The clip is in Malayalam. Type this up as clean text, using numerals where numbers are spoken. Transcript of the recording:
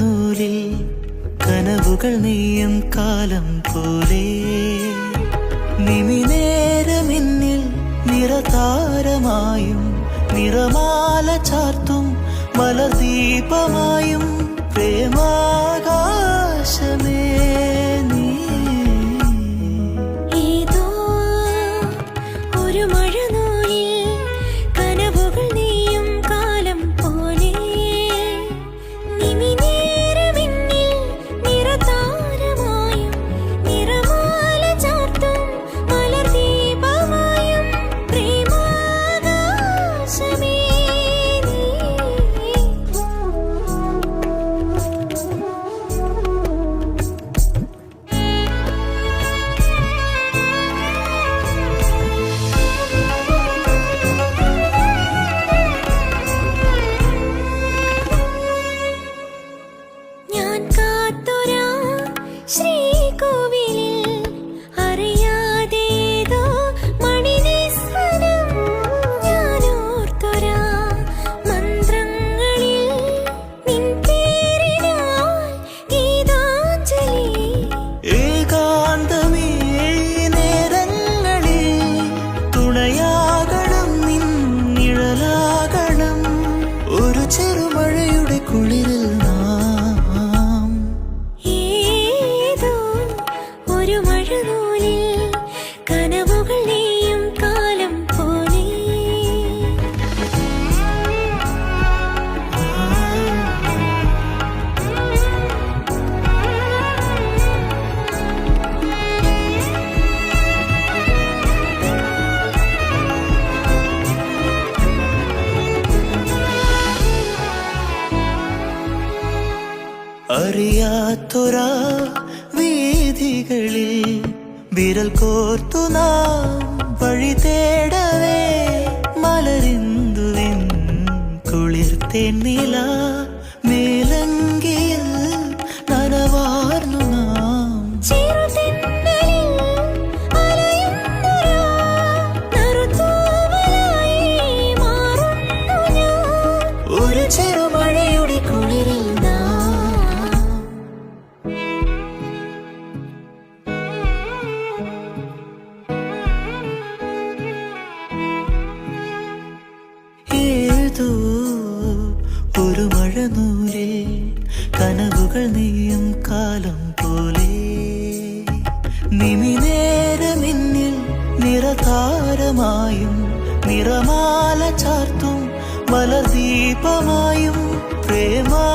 മഴനൂലിൽ കനവുകൾ നെയ്യും കാലം പോലെ നിമിനേരമെന്നിൽ നിറതാരമായും നിറമാല ചാർത്തും മലർദീപമായും പ്രേമാകാശമേ നീ. ഏതോ ഒരു മഴനൂലിൽ കനവുകൾ നെയ്യും കാലം പോലെ നിമിനേരമെന്നിൽ നിറതാരമായും നിറമാല ചാർത്തും മലർദീപമായും പ്രേമാകാശമേ നീ. ഞാൻ കാത്തൊരാ ശ്രീകോവിലിൽ അറിയാതേതോ മണിനിസ്വനം ഞാൻ ഓർത്തൊരാ മന്ത്രങ്ങളിൽ നിൻ പേരിനാൽ ഗീതാഞ്ജലി. ഏകാന്തമേ നേരങ്ങളിൽ തുണയാകണം നിൻ നിഴലാകണം ഒരു ചെറുമഴയുടെ കുളിരിൽ നാം. ഏതോ ഒരു മഴനൂലിൽ കനവുകൾ നെയ്യും കാലം പോലെ അറിയാത്തൊരാ വീഥികളിൽ വിരൽ കോർത്തു നാം വഴി തേടവേ മലരിന്ദുവിൻ കുളിർത്തേന്നില മേലങ്കിയിൽ നനവാർന്നു നാം. ചെറുതെന്നലിൽ അലയുന്നൊരാ നറുതൂവലായി മാറുന്നു ഞാൻ. ഒരു ചെറുമഴയുടെ കുളിരിൽ നാം. ഏതോ ഒരു മഴനൂലിൽ കനവുകൾ നെയ്യും കാലം പോലെ നിമിനേരമെന്നിൽ നിറതാരമായും നിറമാല ചാർത്തും മലർദീപമായും പ്രേമാ